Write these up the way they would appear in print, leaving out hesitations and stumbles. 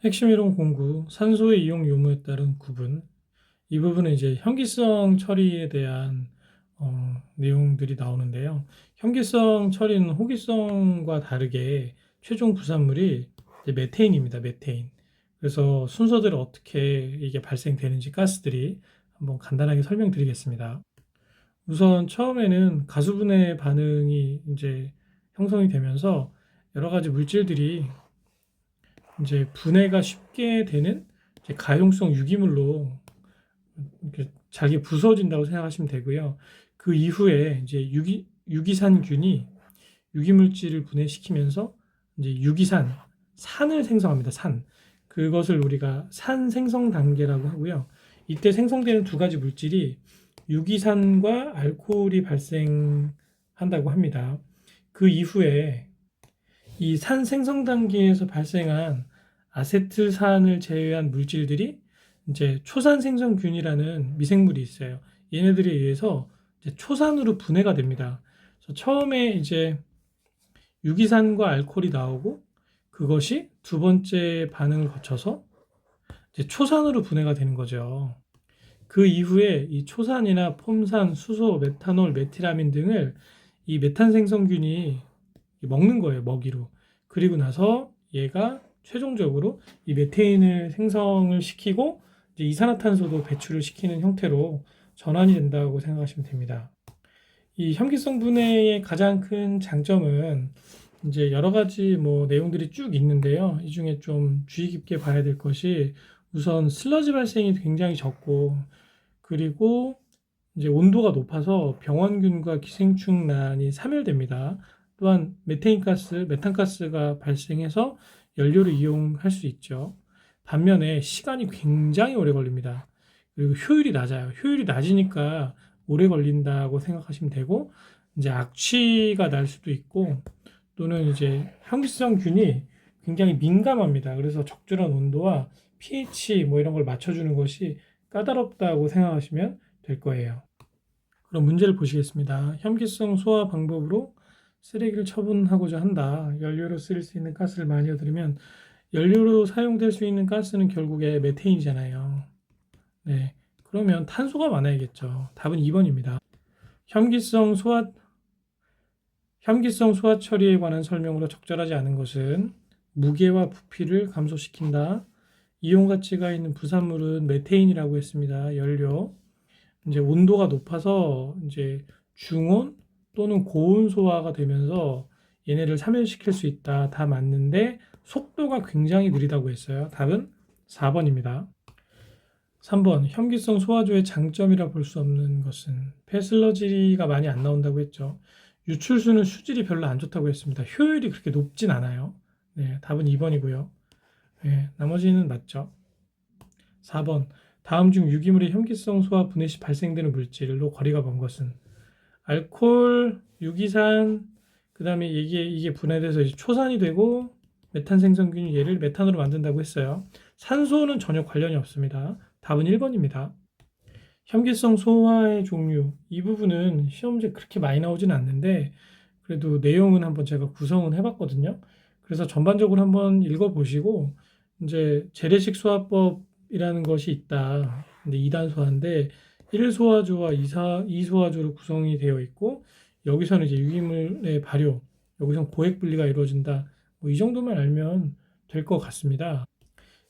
핵심 이론 공구, 산소의 이용 요무에 따른 구분. 이 부분은 이제 현기성 처리에 대한 내용들이 나오는데요. 현기성 처리는 호기성과 다르게 최종 부산물이 이제 메테인입니다. 메테인. 그래서 순서대로 어떻게 이게 발생되는지 가스들이 한번 간단하게 설명드리겠습니다. 우선 처음에는 가수분해 반응이 이제 형성이 되면서 여러 가지 물질들이 이제 분해가 쉽게 되는 이제 가용성 유기물로 이렇게 잘게 부서진다고 생각하시면 되고요. 그 이후에 이제 유기산균이 유기물질을 분해시키면서 이제 산을 생성합니다. 산. 그것을 우리가 산 생성 단계라고 하고요. 이때 생성되는 두 가지 물질이 유기산과 알코올이 발생한다고 합니다. 그 이후에 이 산 생성 단계에서 발생한 아세트산을 제외한 물질들이 이제 초산 생성균이라는 미생물이 있어요. 얘네들에 의해서 이제 초산으로 분해가 됩니다. 그래서 처음에 이제 유기산과 알코올이 나오고 그것이 두 번째 반응을 거쳐서 이제 초산으로 분해가 되는 거죠. 그 이후에 이 초산이나 폼산, 수소, 메탄올, 메틸아민 등을 이 메탄 생성균이 먹는 거예요, 먹이로. 그리고 나서 얘가 최종적으로 이 메테인을 생성을 시키고 이제 이산화탄소도 배출을 시키는 형태로 전환이 된다고 생각하시면 됩니다. 이 현기성 분해의 가장 큰 장점은 이제 여러 가지 뭐 내용들이 쭉 있는데요. 이 중에 좀 주의 깊게 봐야 될 것이 우선 슬러지 발생이 굉장히 적고 그리고 이제 온도가 높아서 병원균과 기생충란이 사멸됩니다. 또한 메탄가스가 발생해서 연료를 이용할 수 있죠. 반면에 시간이 굉장히 오래 걸립니다. 그리고 효율이 낮아요. 효율이 낮으니까 오래 걸린다고 생각하시면 되고, 이제 악취가 날 수도 있고, 또는 이제 현기성균이 굉장히 민감합니다. 그래서 적절한 온도와 pH 뭐 이런 걸 맞춰주는 것이 까다롭다고 생각하시면 될 거예요. 그럼 문제를 보시겠습니다. 현기성 소화 방법으로 쓰레기를 처분하고자 한다. 연료로 쓸 수 있는 가스를 많이 얻으려면 연료로 사용될 수 있는 가스는 결국에 메테인이잖아요. 네. 그러면 탄소가 많아야겠죠. 답은 2번입니다. 현기성 소화 현기성 소화 처리에 관한 설명으로 적절하지 않은 것은 무게와 부피를 감소시킨다. 이온 가치가 있는 부산물은 메테인이라고 했습니다. 연료. 이제 온도가 높아서 이제 중온 또는 고온 소화가 되면서 얘네를 사멸시킬 수 있다. 다 맞는데 속도가 굉장히 느리다고 했어요. 답은 4번입니다. 3번 현기성 소화조의 장점이라 볼 수 없는 것은 폐슬러지가 많이 안 나온다고 했죠. 유출수는 수질이 별로 안 좋다고 했습니다. 효율이 그렇게 높진 않아요. 네, 답은 2번이고요. 네, 나머지는 맞죠. 4번 다음 중 유기물의 현기성 소화 분해 시 발생되는 물질로 거리가 먼 것은 알코올, 유기산, 그 다음에 이게 분해돼서 이제 초산이 되고 메탄 생성균이 얘를 메탄으로 만든다고 했어요. 산소는 전혀 관련이 없습니다. 답은 1번입니다. 현기성 소화의 종류 이 부분은 시험지에 그렇게 많이 나오진 않는데 그래도 내용은 한번 제가 구성은 해봤거든요. 그래서 전반적으로 한번 읽어보시고 이제 재래식 소화법이라는 것이 있다. 근데 2단 소화인데 1소화조와 2소화조로 구성이 되어 있고 여기서는 이제 유기물의 발효, 여기서 고액 분리가 이루어진다. 뭐 이 정도만 알면 될 것 같습니다.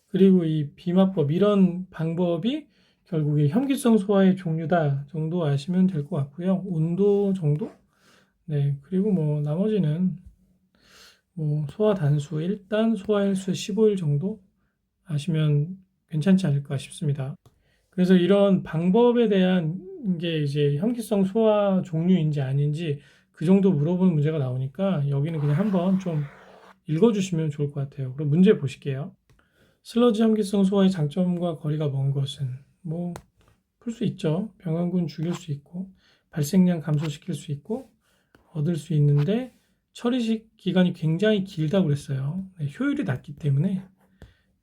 그리고 이 비마법 이런 방법이 결국에 현기성 소화의 종류다 정도 아시면 될 것 같고요. 온도 정도? 네. 그리고 뭐 나머지는 뭐 소화 단수 1단, 소화 횟수 15일 정도 아시면 괜찮지 않을까 싶습니다. 그래서 이런 방법에 대한 게 이제 현기성 소화 종류인지 아닌지 그 정도 물어보는 문제가 나오니까 여기는 그냥 한번 좀 읽어주시면 좋을 것 같아요. 그럼 문제 보실게요. 슬러지 현기성 소화의 장점과 거리가 먼 것은 뭐 풀 수 있죠. 병원군 죽일 수 있고 발생량 감소시킬 수 있고 얻을 수 있는데 처리 기간이 굉장히 길다고 그랬어요. 네, 효율이 낮기 때문에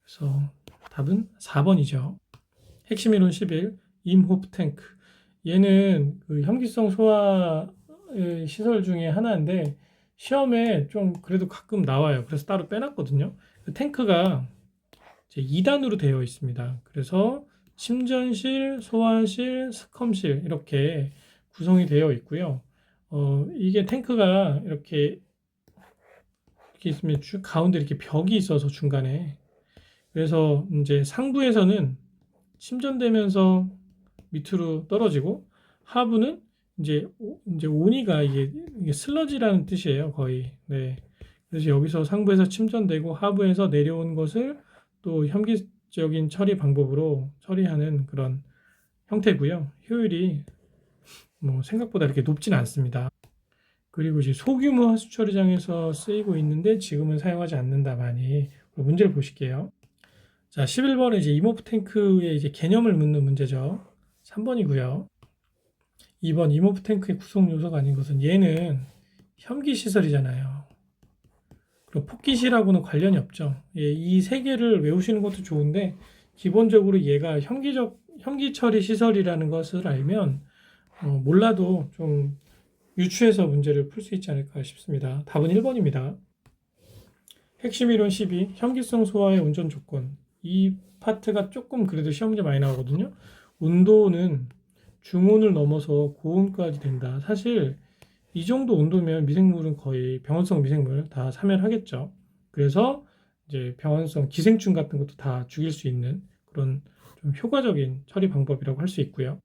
그래서 답은 4번이죠. 핵심 이론 11 임호프 탱크 얘는 그 현기성 소화 시설 중에 하나인데 시험에 좀 그래도 가끔 나와요. 그래서 따로 빼놨거든요. 그 탱크가 이제 2단으로 되어 있습니다. 그래서 침전실, 소화실, 스컴실 이렇게 구성이 되어 있고요. 이게 탱크가 이렇게 있으면 가운데 이렇게 벽이 있어서 중간에, 그래서 이제 상부에서는 침전되면서 밑으로 떨어지고, 하부는 이제 오니가 이게 슬러지라는 뜻이에요, 거의. 네. 그래서 여기서 상부에서 침전되고 하부에서 내려온 것을 또 현기적인 처리 방법으로 처리하는 그런 형태고요. 효율이 뭐 생각보다 이렇게 높진 않습니다. 그리고 이제 소규모 하수 처리장에서 쓰이고 있는데 지금은 사용하지 않는다 많이. 문제를 보실게요. 자, 11번은 이제 이모프 탱크의 이제 개념을 묻는 문제죠. 3번이고요. 2번 이모프 탱크의 구성 요소가 아닌 것은, 얘는 현기 시설이잖아요. 그리고 폭기실하고는 관련이 없죠. 예, 이 세 개를 외우시는 것도 좋은데, 기본적으로 얘가 현기 처리 시설이라는 것을 알면 몰라도 좀 유추해서 문제를 풀 수 있지 않을까 싶습니다. 답은 1번입니다. 핵심 이론 12, 현기성 소화의 운전 조건. 이 파트가 조금 그래도 시험 문제 많이 나오거든요. 온도는 중온을 넘어서 고온까지 된다. 사실 이 정도 온도면 미생물은 거의 병원성 미생물 다 사멸하겠죠. 그래서 이제 병원성 기생충 같은 것도 다 죽일 수 있는 그런 좀 효과적인 처리 방법이라고 할 수 있고요.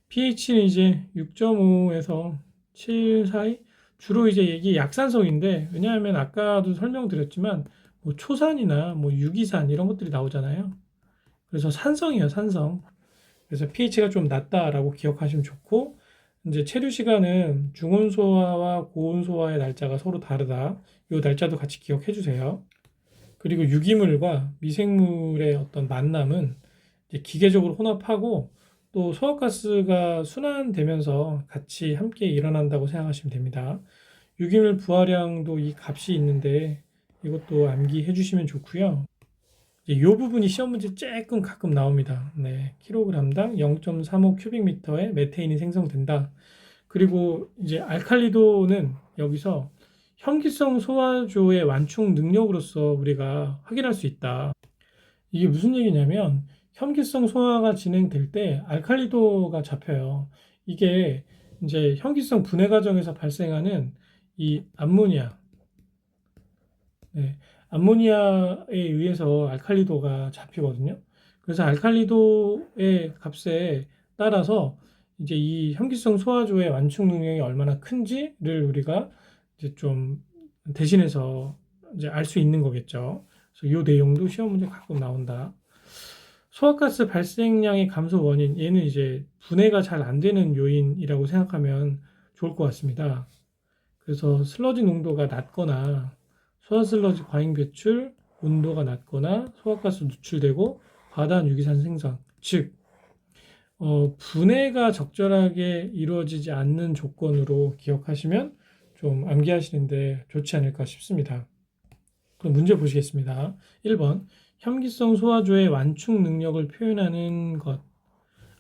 pH는 이제 6.5에서 7 사이, 주로 이제 이게 약산성인데, 왜냐하면 아까도 설명드렸지만 뭐 초산이나 뭐 유기산 이런 것들이 나오잖아요. 그래서 산성이에요, 산성. 그래서 pH가 좀 낮다라고 기억하시면 좋고, 이제 체류 시간은 중온 소화와 고온 소화의 날짜가 서로 다르다. 이 날짜도 같이 기억해 주세요. 그리고 유기물과 미생물의 어떤 만남은 이제 기계적으로 혼합하고, 또 소화가스가 순환되면서 같이 함께 일어난다고 생각하시면 됩니다. 유기물 부하량도 이 값이 있는데 이것도 암기해 주시면 좋고요. 이 부분이 시험 문제 조금 가끔 나옵니다. 네, 킬로그램당 0.35 큐빅미터의 메테인이 생성된다. 그리고 이제 알칼리도는 여기서 현기성 소화조의 완충 능력으로서 우리가 확인할 수 있다. 이게 무슨 얘기냐면, 현기성 소화가 진행될 때 알칼리도가 잡혀요. 이게 이제 현기성 분해 과정에서 발생하는 이 암모니아, 네, 암모니아에 의해서 알칼리도가 잡히거든요. 그래서 알칼리도의 값에 따라서 이제 이 현기성 소화조의 완충 능력이 얼마나 큰지를 우리가 이제 좀 대신해서 이제 알 수 있는 거겠죠. 그래서 이 내용도 시험 문제 가끔 나온다. 소화가스 발생량의 감소 원인, 얘는 이제 분해가 잘 안 되는 요인이라고 생각하면 좋을 것 같습니다. 그래서 슬러지 농도가 낮거나 소화슬러지 과잉 배출, 온도가 낮거나 소화가스 누출되고 과다한 유기산 생성, 즉 분해가 적절하게 이루어지지 않는 조건으로 기억하시면 좀 암기하시는데 좋지 않을까 싶습니다. 그럼 문제 보시겠습니다. 1번, 현기성 소화조의 완충 능력을 표현하는 것.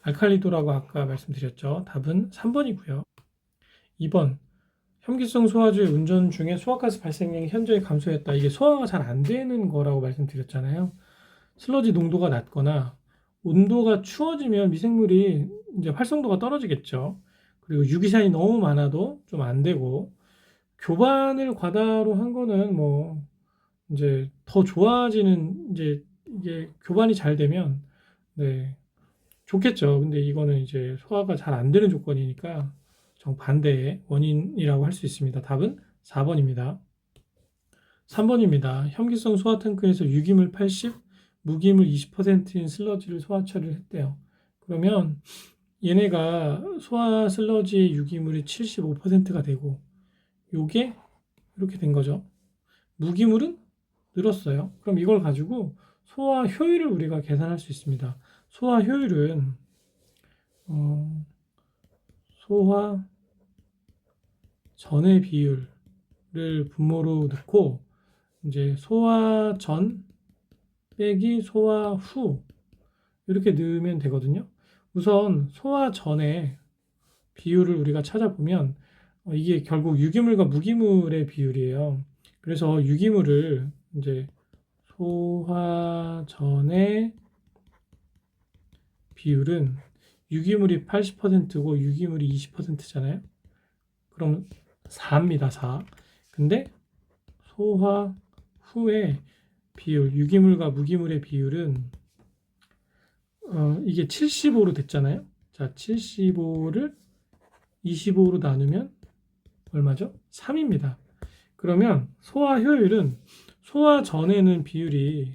알칼리도라고 아까 말씀드렸죠. 답은 3번이고요. 2번, 현기성 소화조의 운전 중에 소화가스 발생량이 현저히 감소했다. 이게 소화가 잘 안 되는 거라고 말씀드렸잖아요. 슬러지 농도가 낮거나 온도가 추워지면 미생물이 이제 활성도가 떨어지겠죠. 그리고 유기산이 너무 많아도 좀 안 되고, 교반을 과다로 한 거는 뭐 이제 더 좋아지는, 이제 이게 교반이 잘 되면 네, 좋겠죠. 근데 이거는 이제 소화가 잘 안 되는 조건이니까 정반대의 원인이라고 할 수 있습니다. 답은 4번입니다. 3번입니다. 현기성 소화 탱크에서 유기물 80, 무기물 20%인 슬러지를 소화 처리를 했대요. 그러면 얘네가 소화 슬러지의 유기물이 75%가 되고, 요게 이렇게 된 거죠. 무기물은 늘었어요. 그럼 이걸 가지고 소화 효율을 우리가 계산할 수 있습니다. 소화 효율은 소화 전의 비율을 분모로 넣고, 이제 소화 전 빼기 소화 후 이렇게 넣으면 되거든요. 우선 소화 전의 비율을 우리가 찾아보면 이게 결국 유기물과 무기물의 비율이에요. 그래서 유기물을 이제 소화 전의 비율은 유기물이 80%고 유기물이 20%잖아요. 그럼 4입니다. 4. 근데 소화 후에 비율, 유기물과 무기물의 비율은 이게 75로 됐잖아요. 자, 75를 25로 나누면 얼마죠? 3입니다. 그러면 소화 효율은 소화 전에는 비율이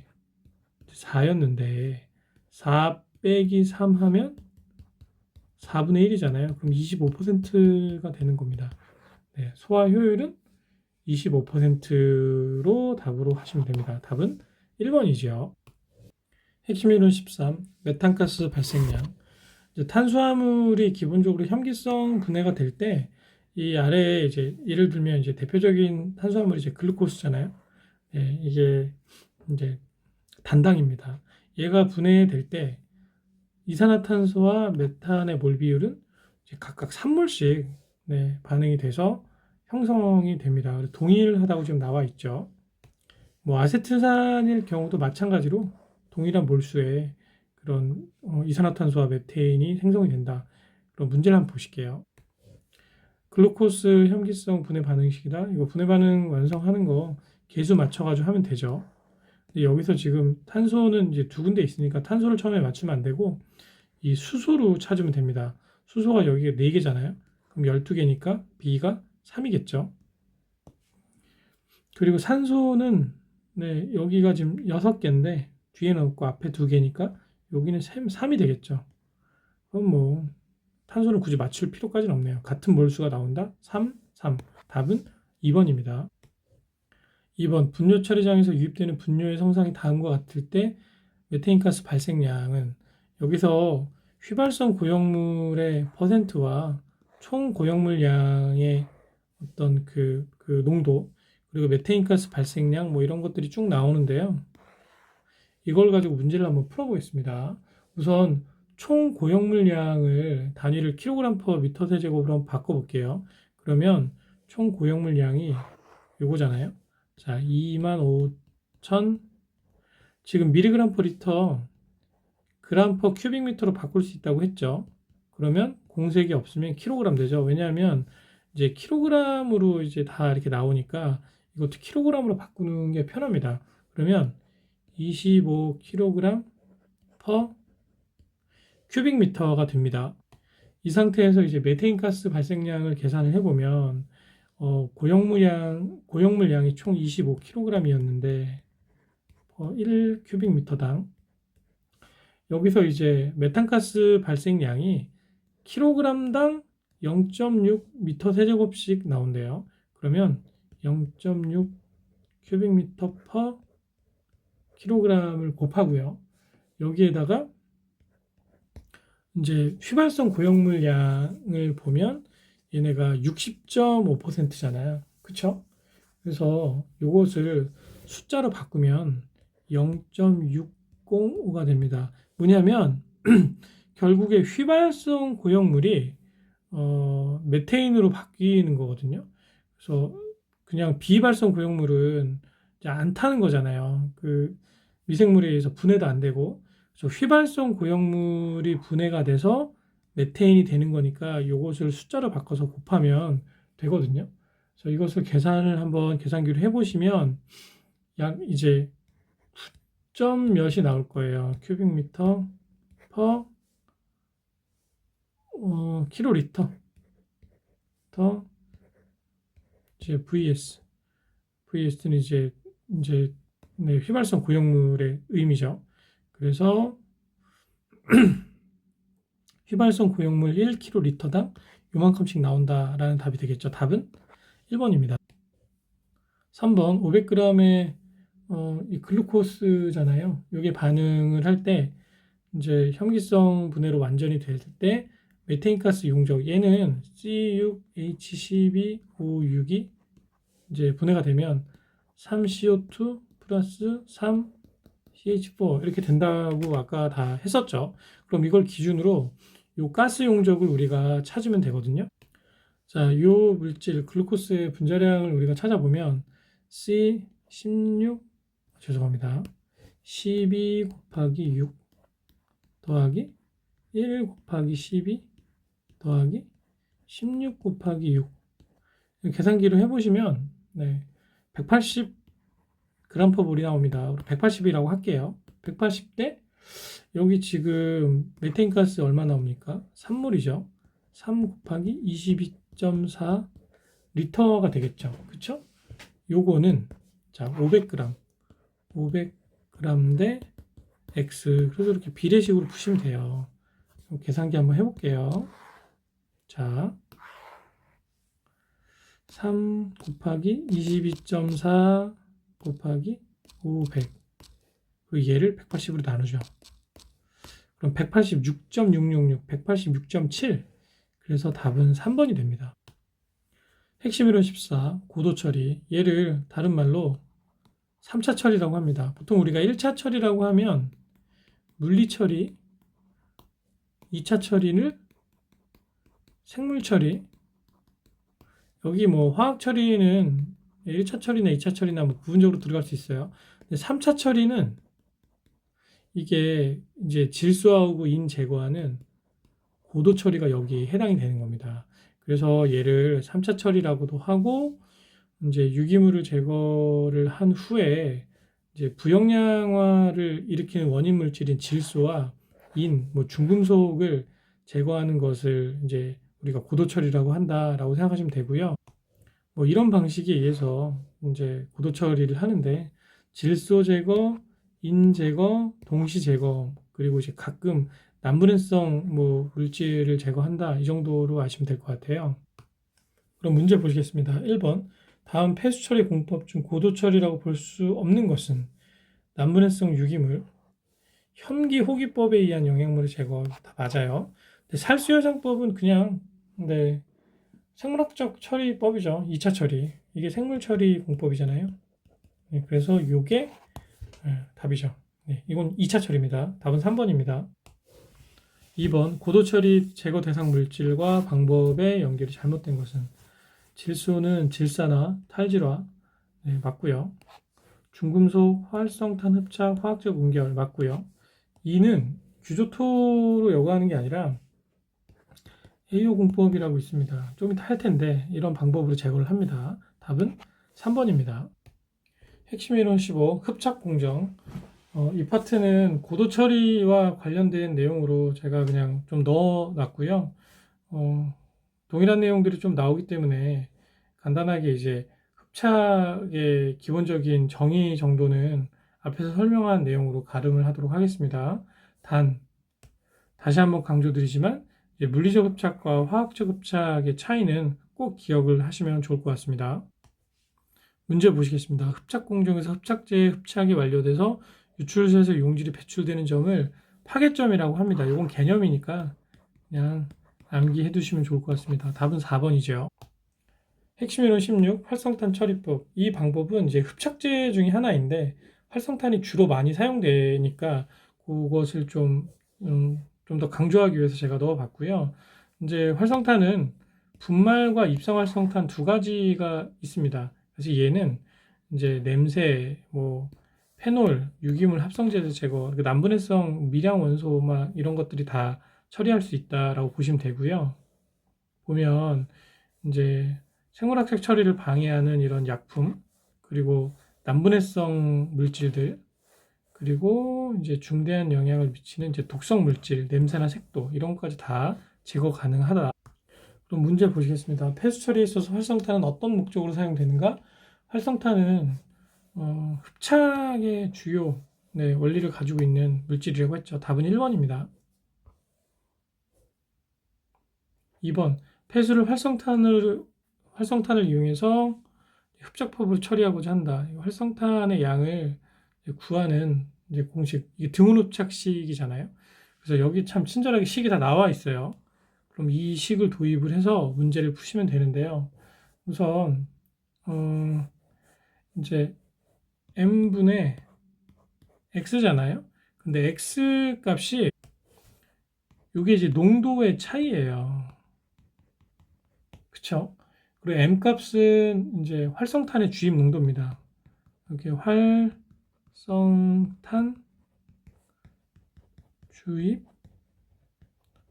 4였는데 4 빼기 3 하면 4분의 1이잖아요. 그럼 25%가 되는 겁니다. 네, 소화 효율은 25%로 답으로 하시면 됩니다. 답은 1번이죠. 핵심 이론 13. 메탄가스 발생량. 이제 탄수화물이 기본적으로 염기성 분해가 될 때 이 아래에 이제 예를 들면 이제 대표적인 탄수화물이 이제 글루코스잖아요. 네, 이게 이제 단당입니다. 얘가 분해될 때 이산화탄소와 메탄의 몰 비율은 각각 3몰씩 네, 반응이 돼서 형성이 됩니다. 동일하다고 지금 나와 있죠. 뭐 아세트산일 경우도 마찬가지로 동일한 몰수의 그런 이산화탄소와 메테인이 생성이 된다. 그럼 문제를 한번 보실게요. 글루코스 혐기성 분해 반응식이다. 이거 분해 반응 완성하는 거 계수 맞춰가지고 하면 되죠. 근데 여기서 지금 탄소는 이제 두 군데 있으니까 탄소를 처음에 맞추면 안 되고 이 수소로 찾으면 됩니다. 수소가 여기가 4개잖아요. 그럼 12개니까 B가 3이겠죠. 그리고 산소는 네, 여기가 지금 6개인데 뒤에는 없고 앞에 2개니까 여기는 3이 되겠죠. 그럼 뭐 탄소는 굳이 맞출 필요까지는 없네요. 같은 몰수가 나온다? 3, 3. 답은 2번입니다. 2번 분뇨 처리장에서 유입되는 분뇨의 성상이 다음과 같을 때 메테인가스 발생량은 여기서 휘발성 고형물의 퍼센트와 총 고형물량의 어떤 그 농도 그리고 메테인가스 발생량 뭐 이런 것들이 쭉 나오는데요. 이걸 가지고 문제를 한번 풀어보겠습니다. 우선 총 고형물량을 단위를 kg/m 세제곱으로 한번 바꿔볼게요. 그러면 총 고형물량이 요거잖아요. 자, 25,000 지금 mg/L g/큐빅미터로 바꿀 수 있다고 했죠. 그러면 공색이 없으면 kg 되죠. 왜냐하면 이제 kg으로 이제 다 이렇게 나오니까 이것도 kg으로 바꾸는 게 편합니다. 그러면 25kg per 큐빅미터가 됩니다. 이 상태에서 이제 메테인 가스 발생량을 계산을 해보면 고형물량이 총 25kg이었는데 1 큐빅미터당 여기서 이제 메탄가스 발생량이 kg당 0.6 미터 세제곱씩 나온대요. 그러면 0.6 큐빅미터 per kg을 곱하고요. 여기에다가 이제 휘발성 고형물량을 보면 얘네가 60.5%잖아요. 그쵸? 그래서 이것을 숫자로 바꾸면 0.605가 됩니다. 뭐냐면 결국에 휘발성 고형물이 메테인으로 바뀌는 거거든요. 그래서 그냥 비발성 고형물은 이제 안 타는 거잖아요. 그 미생물에 의해서 분해도 안 되고 그래서 휘발성 고형물이 분해가 돼서 메테인이 되는 거니까 이것을 숫자로 바꿔서 곱하면 되거든요. 그래서 이것을 계산을 한번 계산기로 해보시면 약 이제 9점 몇이 나올 거예요. 큐빅미터 per 킬로리터 더 이제 VS는 이제 네, 휘발성 고형물의 의미죠. 그래서 휘발성 고형물 1kg당 요만큼씩 나온다라는 답이 되겠죠. 답은 1번입니다. 3번 500g의 이 글루코스잖아요. 이게 반응을 할 때 이제 혐기성 분해로 완전히 될 때 메테인가스 용적 얘는 C6H12O6이 이제 분해가 되면 3CO2 플러스 3CH4 이렇게 된다고 아까 다 했었죠. 그럼 이걸 기준으로 요 가스 용적을 우리가 찾으면 되거든요. 자, 요 물질 글루코스의 분자량을 우리가 찾아보면 C16 죄송합니다. 12 곱하기 6 더하기 1 곱하기 12 더하기 16 곱하기 6. 계산기로 해보시면 180g/몰이 나옵니다. 180이라고 할게요. 180대 여기 지금 메테인가스 얼마 나옵니까? 3몰이죠. 3 곱하기 22.4 리터가 되겠죠. 그쵸? 요거는 자 500g 대 x. 그래서 이렇게 비례식으로 푸시면 돼요. 계산기 한번 해볼게요. 자 3 곱하기 22.4 곱하기 500. 그리고 얘를 180으로 나누죠. 그럼 186.666, 186.7. 그래서 답은 3번이 됩니다. 핵심 이론 14, 고도 처리. 얘를 다른 말로 3차 처리라고 합니다. 보통 우리가 1차 처리라고 하면 물리 처리, 2차 처리를 생물 처리, 여기 뭐 화학 처리는 1차 처리나 2차 처리나 뭐 부분적으로 들어갈 수 있어요. 근데 3차 처리는 이게 이제 질소하고 인 제거하는 고도 처리가 여기 해당이 되는 겁니다. 그래서 얘를 3차 처리라고도 하고, 이제 유기물을 제거를 한 후에 이제 부영양화를 일으키는 원인 물질인 질소와 인, 뭐 중금속을 제거하는 것을 이제 우리가 고도 처리라고 한다라고 생각하시면 되고요. 뭐 이런 방식에 의해서 이제 고도 처리를 하는데 질소 제거, 인 제거, 동시 제거, 그리고 이제 가끔 난분해성 뭐 물질을 제거한다, 이 정도로 아시면 될 것 같아요. 그럼 문제 보시겠습니다. 1번 다음 폐수 처리 공법 중 고도 처리라고 볼 수 없는 것은 난분해성 유기물, 현기 호기법에 의한 영양물의 제거. 다 맞아요. 근데 살수여장법은 그냥 생물학적 처리법이죠. 2차 처리. 이게 생물 처리 공법이잖아요. 그래서 이게 답이죠. 이건 2차 처리입니다. 답은 3번입니다. 2번 고도 처리 제거 대상 물질과 방법의 연결이 잘못된 것은 질소는 질산화, 탈질화 맞고요. 중금속, 활성탄 흡착, 화학적 응결 맞고요. 2는 규조토로 여과하는 게 아니라 AO 공법이라고 있습니다. 좀 이따 할 텐데 이런 방법으로 제거를 합니다. 답은 3번입니다. 핵심 이론 15 흡착 공정. 이 파트는 고도 처리와 관련된 내용으로 제가 그냥 좀 넣어놨고요. 동일한 내용들이 좀 나오기 때문에 간단하게 이제 흡착의 기본적인 정의 정도는 앞에서 설명한 내용으로 가름을 하도록 하겠습니다. 다시 한번 강조드리지만 물리적 흡착과 화학적 흡착의 차이는 꼭 기억을 하시면 좋을 것 같습니다. 문제 보시겠습니다. 흡착 공정에서 흡착제의 흡착이 완료돼서 유출소에서 용질이 배출되는 점을 파괴점이라고 합니다. 이건 개념이니까 그냥 암기해 두시면 좋을 것 같습니다. 답은 4번이죠. 핵심 이론 16 활성탄 처리법. 이 방법은 이제 흡착제 중에 하나인데 활성탄이 주로 많이 사용되니까 그것을 좀 더 강조하기 위해서 제가 넣어봤고요. 이제 활성탄은 분말과 입상 활성탄 두 가지가 있습니다. 그래서 얘는 이제 냄새, 뭐 페놀, 유기물 합성제 제거, 난분해성 미량 원소 막 이런 것들이 다 처리할 수 있다라고 보시면 되고요. 보면 이제 생물학적 처리를 방해하는 이런 약품, 그리고 난분해성 물질들, 그리고 이제 중대한 영향을 미치는 이제 독성 물질, 냄새나 색도 이런 것까지 다 제거 가능하다. 그럼 문제 보시겠습니다. 폐수 처리에 있어서 활성탄은 어떤 목적으로 사용되는가? 활성탄은 흡착의 주요 원리를 가지고 있는 물질이라고 했죠. 답은 1번입니다. 2번 폐수를 활성탄을 이용해서 흡착법으로 처리하고자 한다. 활성탄의 양을 구하는 이제 공식, 이게 등운 흡착식이잖아요. 그래서 여기 참 친절하게 식이 다 나와 있어요. 그럼 이 식을 도입을 해서 문제를 푸시면 되는데요. 우선 이제 m분의 x잖아요. 근데 x 값이 이게 이제 농도의 차이예요. 그쵸? 그리고 m 값은 이제 활성탄의 주입 농도입니다. 이렇게 활성탄 주입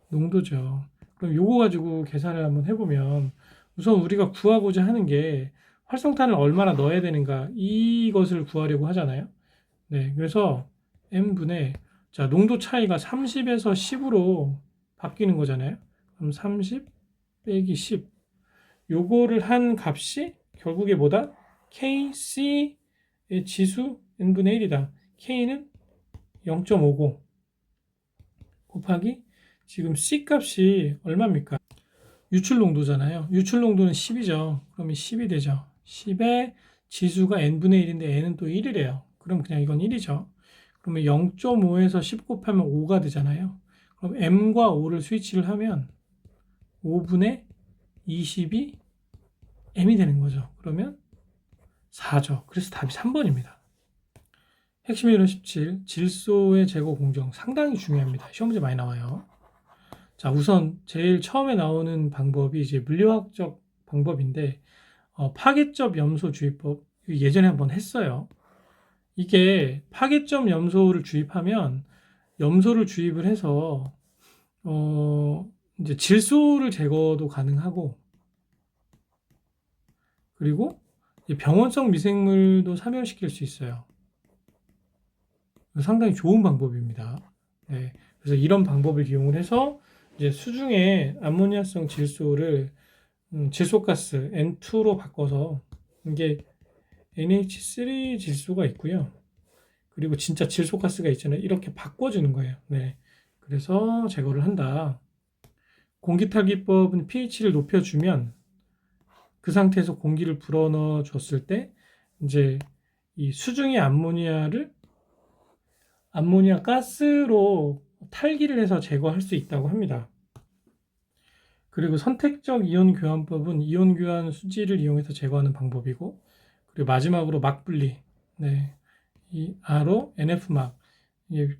농도죠. 그럼 요거 가지고 계산을 한번 해보면 우선 우리가 구하고자 하는 게 활성탄을 얼마나 넣어야 되는가 이것을 구하려고 하잖아요. 네, 그래서 M분의 자 농도 차이가 30에서 10으로 바뀌는 거잖아요. 그럼 30 빼기 10 요거를 한 값이 결국에 뭐다? KC의 지수 N분의 1이다. K는 0.50 곱하기 지금 C 값이 얼마입니까? 유출 농도잖아요. 유출 농도는 10이죠. 그러면 10이 되죠. 10에 지수가 n분의 1인데 n은 또 1이래요. 그럼 그냥 이건 1이죠. 그러면 0.5에서 10 곱하면 5가 되잖아요. 그럼 m과 5를 스위치를 하면 5분의 20이 m이 되는 거죠. 그러면 4죠. 그래서 답이 3번입니다. 핵심 이론 17, 질소의 제거 공정 상당히 중요합니다. 시험 문제 많이 나와요. 자, 우선 제일 처음에 나오는 방법이 이제 물리화학적 방법인데 파괴점 염소 주입법 예전에 한번 했어요. 이게 파괴점 염소를 주입하면 염소를 주입을 해서 이제 질소를 제거도 가능하고 그리고 병원성 미생물도 사멸시킬 수 있어요. 상당히 좋은 방법입니다. 네, 그래서 이런 방법을 이용을 해서 이제 수중에 암모니아성 질소를 질소가스 N2로 바꿔서 이게 NH3 질소가 있고요. 그리고 진짜 질소가스가 있잖아요. 이렇게 바꿔주는 거예요. 네, 그래서 제거를 한다. 공기탈기법은 pH를 높여주면 그 상태에서 공기를 불어넣어 줬을 때 이제 이 수중의 암모니아 가스로 탈기를 해서 제거할 수 있다고 합니다. 그리고 선택적 이온 교환법은 이온 교환 수지를 이용해서 제거하는 방법이고, 그리고 마지막으로 막 분리. 네. 이 RO, NF막.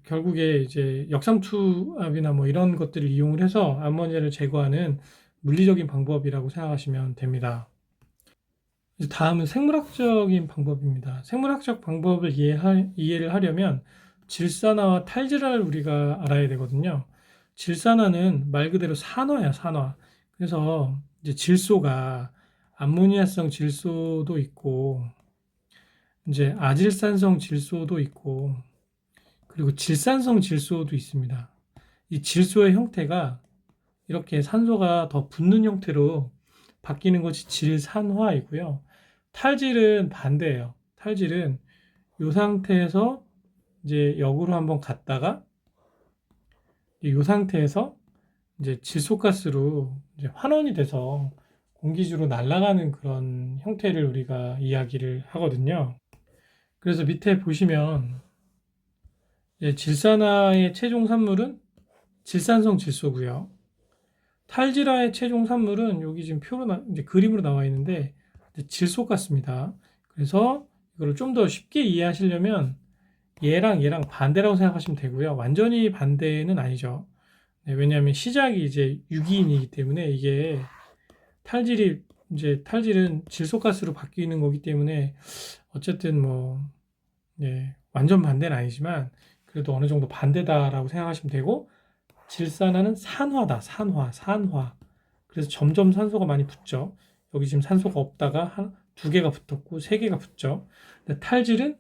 결국에 이제 역삼투압이나 뭐 이런 것들을 이용을 해서 암모니아를 제거하는 물리적인 방법이라고 생각하시면 됩니다. 이제 다음은 생물학적인 방법입니다. 생물학적 방법을 이해를 하려면 질산화와 탈질화를 우리가 알아야 되거든요. 질산화는 말 그대로 산화야, 산화. 그래서 이제 질소가 암모니아성 질소도 있고, 이제 아질산성 질소도 있고, 그리고 질산성 질소도 있습니다. 이 질소의 형태가 이렇게 산소가 더 붙는 형태로 바뀌는 것이 질산화이고요. 탈질은 반대예요. 탈질은 이 상태에서 이제 역으로 한번 갔다가 이 상태에서 이제 질소가스로 이제 환원이 돼서 공기주로 날아가는 그런 형태를 우리가 이야기를 하거든요. 그래서 밑에 보시면 질산화의 최종 산물은 질산성 질소고요. 탈질화의 최종 산물은 여기 지금 이제 그림으로 나와 있는데 질소 같습니다. 그래서 이거를 좀 더 쉽게 이해하시려면 얘랑 반대라고 생각하시면 되고요. 완전히 반대는 아니죠. 네, 왜냐하면 시작이 이제 유기인이기 때문에 이게 탈질은 질소가스로 바뀌는 거기 때문에 어쨌든 뭐 완전 반대는 아니지만 그래도 어느 정도 반대다라고 생각하시면 되고 질산화는 산화다. 산화. 그래서 점점 산소가 많이 붙죠. 여기 지금 산소가 없다가 두 개가 붙었고 세 개가 붙죠. 근데 탈질은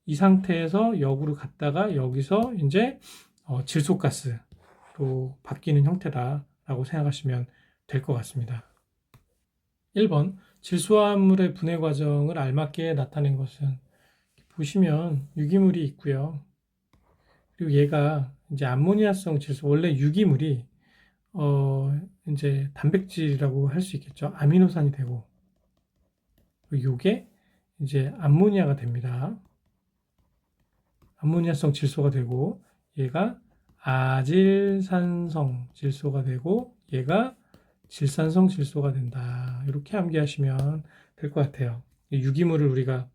이 상태에서 역으로 갔다가 여기서 이제 질소가스로 바뀌는 형태다라고 생각하시면 될 것 같습니다. 1번 질소화합물의 분해 과정을 알맞게 나타낸 것은 보시면 유기물이 있고요. 그리고 얘가 이제 암모니아성 질소 원래 유기물이 이제 단백질이라고 할 수 있겠죠. 아미노산이 되고 요게 이제 암모니아가 됩니다. 암모니아성 질소가 되고 얘가 아질산성 질소가 되고 얘가 질산성 질소가 된다. 이렇게 암기하시면 될 것 같아요. 유기물을 우리가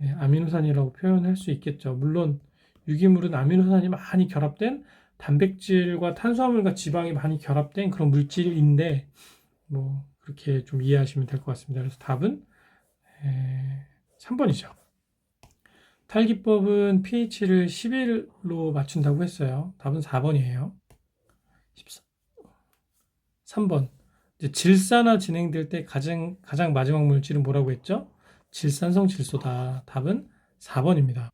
아미노산이라고 표현할 수 있겠죠. 물론 유기물은 아미노산이 많이 결합된 단백질과 탄수화물과 지방이 많이 결합된 그런 물질인데 뭐 그렇게 좀 이해하시면 될 것 같습니다. 그래서 답은 3번이죠. 탈기법은 pH를 11로 맞춘다고 했어요. 답은 4번이에요. 3번. 이제 질산화 진행될 때 가장 마지막 물질은 뭐라고 했죠? 질산성 질소다. 답은 4번입니다.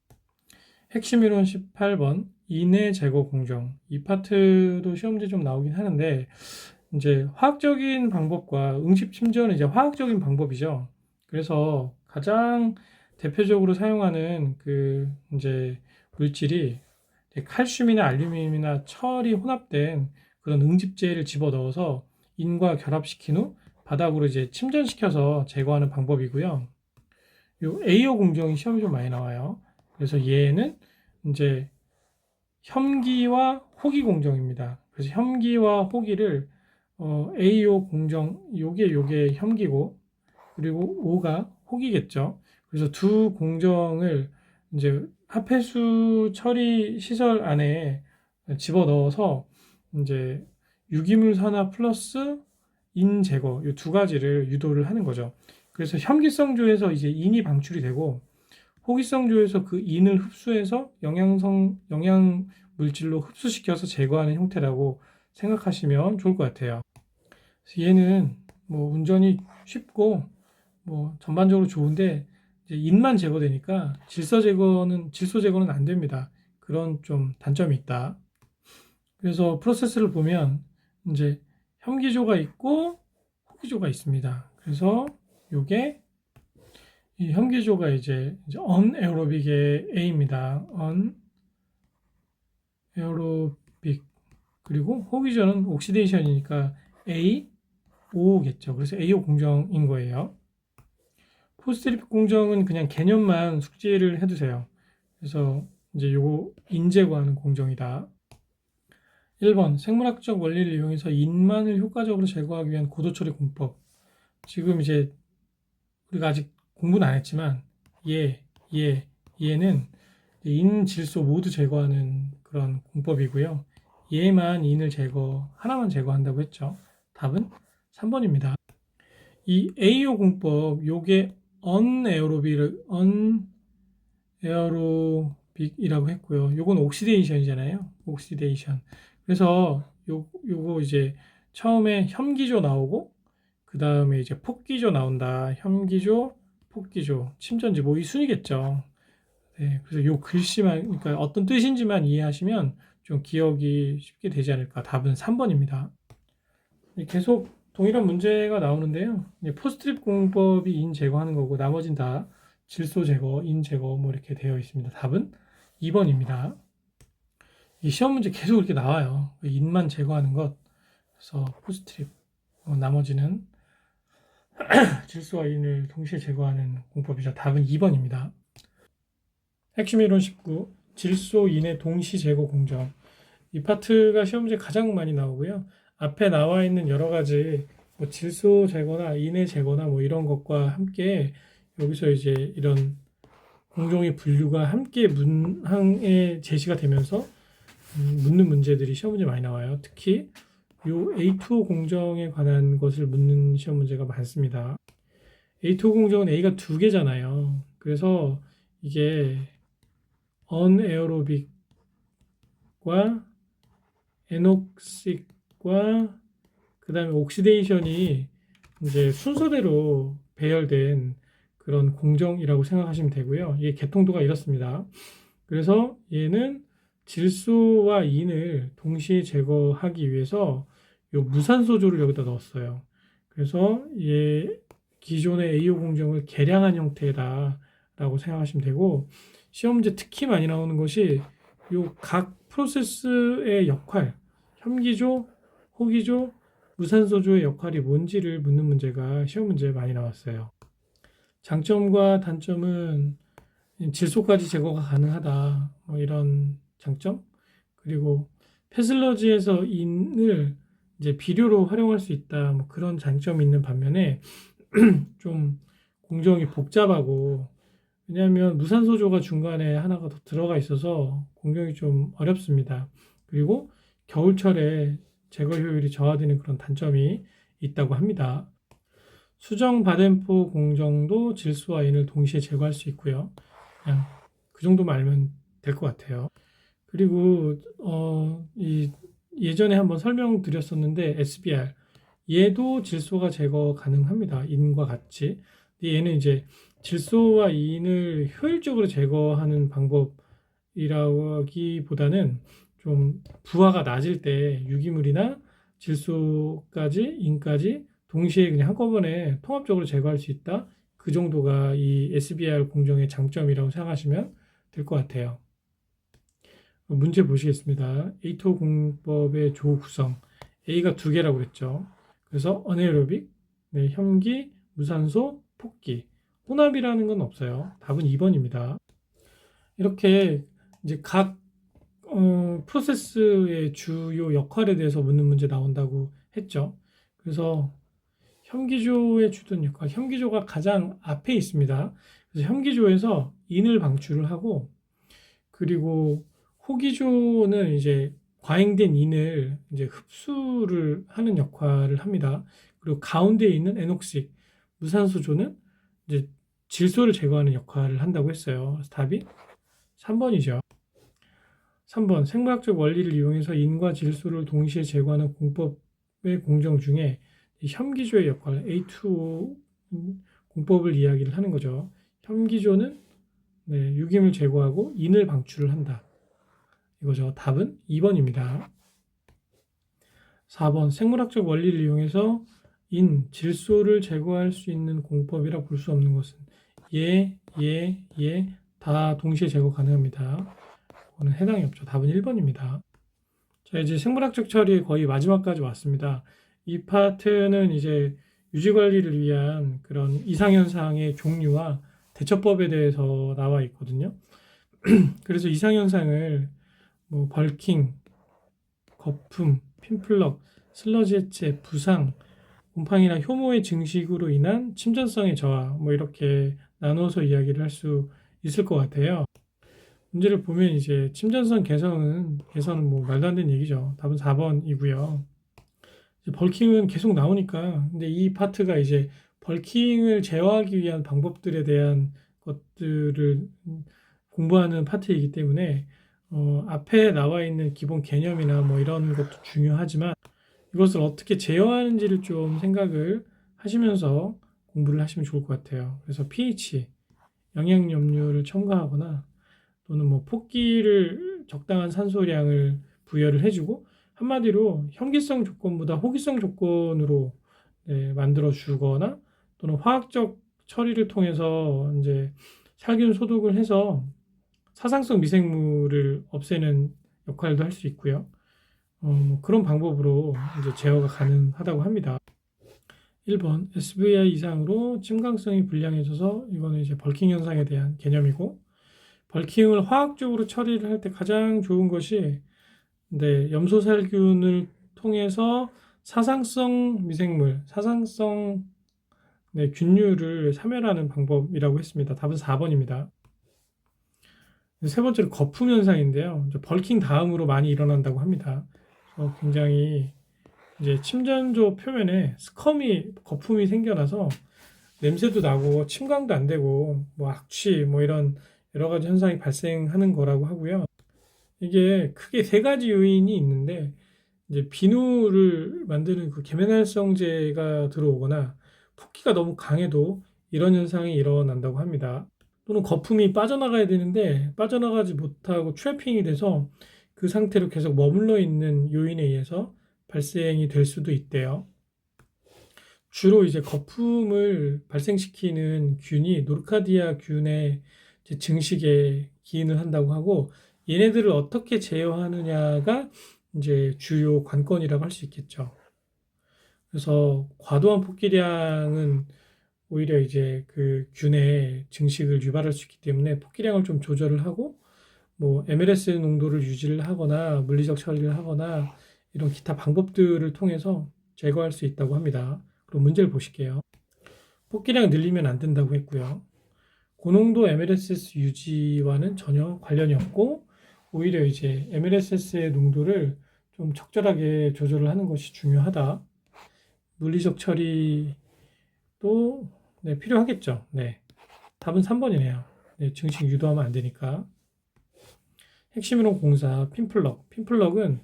핵심 이론 18번. 인해 제거 공정. 이 파트도 시험지 좀 나오긴 하는데, 이제 화학적인 방법과 응집 침전은 이제 화학적인 방법이죠. 그래서 가장 대표적으로 사용하는 그 이제 물질이 칼슘이나 알루미늄이나 철이 혼합된 그런 응집제를 집어넣어서 인과 결합시킨 후 바닥으로 이제 침전시켜서 제거하는 방법이고요. 요 에이오 공정이 시험이 좀 많이 나와요. 그래서 얘는 이제 혐기와 호기 공정입니다. 그래서 혐기와 호기를 AO 공정, 요게 혐기고, 그리고 O가 호기겠죠. 그래서 두 공정을 이제 합해수 처리 시설 안에 집어넣어서 이제 유기물 산화 플러스 인 제거, 이 두 가지를 유도를 하는 거죠. 그래서 혐기성조에서 이제 인이 방출이 되고, 호기성조에서 그 인을 흡수해서 영양 물질로 흡수시켜서 제거하는 형태라고 생각하시면 좋을 것 같아요. 그래서 얘는 뭐 운전이 쉽고 뭐 전반적으로 좋은데 이제 인만 제거되니까 질소 제거는 안 됩니다. 그런 좀 단점이 있다. 그래서 프로세스를 보면 이제 혐기조가 있고 호기조가 있습니다. 그래서 요게 이 혐기조가 이제 언에어로빅의 A입니다. 언에어로빅. 그리고 호기조는 옥시데이션이니까 A, O겠죠. 그래서 AO 공정인 거예요. 포스트립 공정은 그냥 개념만 숙지를 해두세요. 그래서 이제 요거 인제거하는 공정이다. 1번 생물학적 원리를 이용해서 인만을 효과적으로 제거하기 위한 고도처리 공법. 지금 이제 우리가 아직 공부는 안 했지만 얘는 인, 질소 모두 제거하는 그런 공법이고요. 얘만 인을 하나만 제거한다고 했죠. 답은 3번입니다. 이 AO 공법, 요게 언에어로빅이라고 했고요. 요건 옥시데이션이잖아요. 옥시데이션. 그래서 요거 이제 처음에 혐기조 나오고, 그 다음에 이제 폭기조 나온다. 혐기조, 폭기조, 침전지 뭐 이 순이겠죠. 네, 그래서 요 글씨만, 그러니까 어떤 뜻인지만 이해하시면 좀 기억이 쉽게 되지 않을까. 답은 3번입니다. 계속 동일한 문제가 나오는데요. 포스트립 공법이 인 제거하는 거고 나머진 다 질소 제거, 인 제거 뭐 이렇게 되어 있습니다. 답은 2번입니다. 이 시험 문제 계속 이렇게 나와요. 인만 제거하는 것. 그래서 포스트립, 나머지는 질소와 인을 동시에 제거하는 공법이죠. 답은 2번입니다. 핵심 이론 19, 질소, 인의 동시 제거 공정. 이 파트가 시험 문제 가장 많이 나오고요. 앞에 나와 있는 여러 가지 뭐 질소 제거나 인해 제거나 뭐 이런 것과 함께 여기서 이제 이런 공정의 분류가 함께 문항에 제시가 되면서 묻는 문제들이 시험 문제 많이 나와요. 특히 요 A2 공정에 관한 것을 묻는 시험 문제가 많습니다. A2 공정은 A가 두 개잖아요. 그래서 이게 언에어로빅과 에녹식과 그 다음에 옥시데이션이 이제 순서대로 배열된 그런 공정이라고 생각하시면 되고요. 이게 개통도가 이렇습니다. 그래서 얘는 질소와 인을 동시에 제거하기 위해서 요 무산소조를 여기다 넣었어요. 그래서 얘 기존의 AO 공정을 개량한 형태다라고 생각하시면 되고, 시험 문제 특히 많이 나오는 것이 요 각 프로세스의 역할, 혐기조, 호기조, 무산소조의 역할이 뭔지를 묻는 문제가 시험 문제에 많이 나왔어요. 장점과 단점은 질소까지 제거가 가능하다, 뭐 이런 장점. 그리고 패슬러지에서 인을 이제 비료로 활용할 수 있다, 뭐 그런 장점이 있는 반면에 좀 공정이 복잡하고, 왜냐하면 무산소조가 중간에 하나가 더 들어가 있어서 공정이 좀 어렵습니다. 그리고 겨울철에 제거 효율이 저하되는 그런 단점이 있다고 합니다. 수정 바덴포 공정도 질소와 인을 동시에 제거할 수 있고요. 그냥 그 정도만 알면 될 것 같아요. 그리고 예전에 한번 설명드렸었는데 SBR 얘도 질소가 제거 가능합니다. 인과 같이. 근데 얘는 이제 질소와 인을 효율적으로 제거하는 방법이라기보다는 좀 부하가 낮을 때 유기물이나 질소까지 인까지 동시에 그냥 한꺼번에 통합적으로 제거할 수 있다. 그 정도가 이 SBR 공정의 장점이라고 생각하시면 될 것 같아요. 문제 보시겠습니다. A2 공법의 조 구성 A가 두 개라고 그랬죠. 그래서 어네이로빅, 네, 혐기, 무산소, 폭기, 혼합이라는 건 없어요. 답은 2번입니다. 이렇게 이제 각 프로세스의 주요 역할에 대해서 묻는 문제 나온다고 했죠. 그래서 혐기조의 주된 역할, 혐기조가 가장 앞에 있습니다. 그래서 혐기조에서 인을 방출을 하고 그리고 호기조는 이제 과잉된 인을 이제 흡수를 하는 역할을 합니다. 그리고 가운데에 있는 에녹식 무산소조는 이제 질소를 제거하는 역할을 한다고 했어요. 그래서 답이 3번이죠. 3번 생물학적 원리를 이용해서 인과 질소를 동시에 제거하는 공법의 공정 중에 혐기조의 역할 A2O 공법을 이야기를 하는 거죠. 혐기조는 네, 유기물 제거하고 인을 방출을 한다. 이거죠. 답은 2번입니다. 4번 생물학적 원리를 이용해서 질소를 제거할 수 있는 공법이라 볼 수 없는 것은 다 동시에 제거 가능합니다. 그거는 해당이 없죠. 답은 1번입니다. 자, 이제 생물학적 처리의 거의 마지막까지 왔습니다. 이 파트는 이제 유지 관리를 위한 그런 이상현상의 종류와 대처법에 대해서 나와 있거든요. 그래서 이상현상을 뭐 벌킹, 거품, 핀플럭, 슬러지 해체, 부상, 곰팡이나 효모의 증식으로 인한 침전성의 저하 뭐 이렇게 나눠서 이야기를 할 수 있을 것 같아요. 문제를 보면 이제 침전성 개선은 뭐 말도 안 되는 얘기죠. 답은 4번이고요. 벌킹은 계속 나오니까 근데 이 파트가 이제 벌킹을 제어하기 위한 방법들에 대한 것들을 공부하는 파트이기 때문에 앞에 나와 있는 기본 개념이나 뭐 이런 것도 중요하지만 이것을 어떻게 제어하는지를 좀 생각을 하시면서 공부를 하시면 좋을 것 같아요. 그래서 pH, 영양염료를 첨가하거나 또는 뭐 폭기를 적당한 산소량을 부여를 해주고 한마디로 현기성 조건보다 호기성 조건으로 만들어 주거나 또는 화학적 처리를 통해서 이제 살균 소독을 해서 사상성 미생물을 없애는 역할도 할 수 있고요. 뭐 그런 방법으로 이제 제어가 가능하다고 합니다. 1번 SVI 이상으로 침강성이 불량해져서 이거는 이제 벌킹 현상에 대한 개념이고 벌킹을 화학적으로 처리를 할 때 가장 좋은 것이 염소살균을 통해서 사상성 미생물, 사상성 균류를 사멸하는 방법이라고 했습니다. 답은 4번입니다. 세 번째로 거품 현상인데요. 벌킹 다음으로 많이 일어난다고 합니다. 굉장히 이제 침전조 표면에 거품이 생겨나서 냄새도 나고 침강도 안 되고 뭐 악취 뭐 이런 여러 가지 현상이 발생하는 거라고 하고요. 이게 크게 세 가지 요인이 있는데 이제 비누를 만드는 그 계면활성제가 들어오거나 붓기가 너무 강해도 이런 현상이 일어난다고 합니다. 또는 거품이 빠져나가야 되는데 빠져나가지 못하고 트래핑이 돼서 그 상태로 계속 머물러 있는 요인에 의해서 발생이 될 수도 있대요. 주로 이제 거품을 발생시키는 균이 노르카디아 균의 증식에 기인을 한다고 하고 얘네들을 어떻게 제어하느냐가 이제 주요 관건이라고 할 수 있겠죠. 그래서 과도한 폭기량은 오히려 이제 그 균의 증식을 유발할 수 있기 때문에 폭기량을 좀 조절을 하고 뭐 MLS 농도를 유지를 하거나 물리적 처리를 하거나 이런 기타 방법들을 통해서 제거할 수 있다고 합니다. 그럼 문제를 보실게요. 폭기량 늘리면 안 된다고 했고요. 고농도 MLSS 유지와는 전혀 관련이 없고 오히려 이제 MLSS의 농도를 좀 적절하게 조절을 하는 것이 중요하다. 물리적 처리도 필요하겠죠. 답은 3번이네요. 증식 유도하면 안 되니까. 핵심이론 공사, 핀플럭. 핀플럭은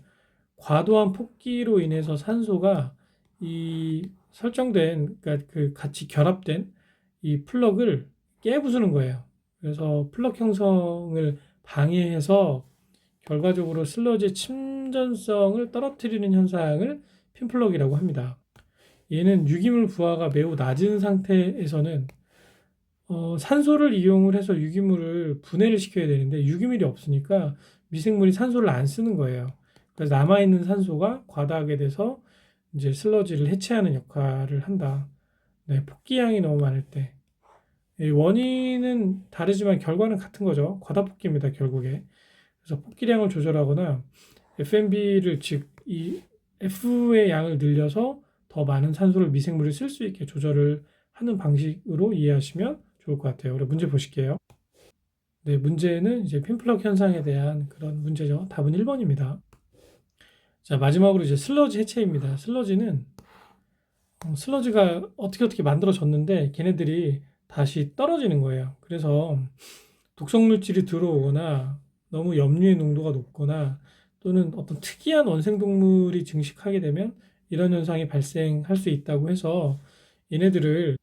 과도한 폭기로 인해서 산소가 이 설정된, 그러니까 그 같이 결합된 이 플럭을 깨부수는 거예요. 그래서 플럭 형성을 방해해서 결과적으로 슬러지의 침전성을 떨어뜨리는 현상을 핀플럭이라고 합니다. 얘는 유기물 부하가 매우 낮은 상태에서는 산소를 이용을 해서 유기물을 분해를 시켜야 되는데 유기물이 없으니까 미생물이 산소를 안 쓰는 거예요. 그래서 남아있는 산소가 과다하게 돼서 이제 슬러지를 해체하는 역할을 한다. 네, 폭기량이 너무 많을 때. 이 원인은 다르지만 결과는 같은 거죠. 과다 폭기입니다, 결국에. 그래서 폭기량을 조절하거나 FMB를 즉 이 F의 양을 늘려서 더 많은 산소를 미생물이 쓸 수 있게 조절을 하는 방식으로 이해하시면 좋을 것 같아요. 그럼 문제 보실게요. 네, 문제는 이제 핀플럭 현상에 대한 그런 문제죠. 답은 1번입니다. 자, 마지막으로 이제 슬러지 해체입니다. 슬러지는 슬러지가 어떻게 만들어졌는데 걔네들이 다시 떨어지는 거예요. 그래서 독성 물질이 들어오거나 너무 염류의 농도가 높거나 또는 어떤 특이한 원생 동물이 증식하게 되면 이런 현상이 발생할 수 있다고 해서 얘네들을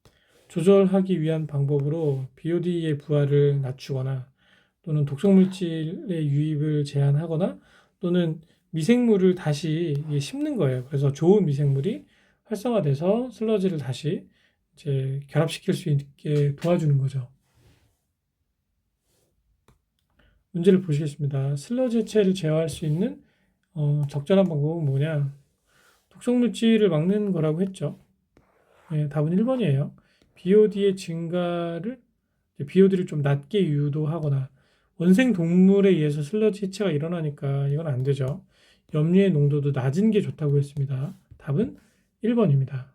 조절하기 위한 방법으로 BOD의 부하를 낮추거나 또는 독성 물질의 유입을 제한하거나 또는 미생물을 다시 심는 거예요. 그래서 좋은 미생물이 활성화돼서 슬러지를 다시 이제 결합시킬 수 있게 도와주는 거죠. 문제를 보시겠습니다. 슬러지 해체를 제어할 수 있는 적절한 방법은 뭐냐? 독성 물질을 막는 거라고 했죠. 네, 답은 1번이에요. BOD의 증가를 BOD를 좀 낮게 유도하거나 원생 동물에 의해서 슬러지 해체가 일어나니까 이건 안 되죠. 염류의 농도도 낮은 게 좋다고 했습니다. 답은 1번입니다.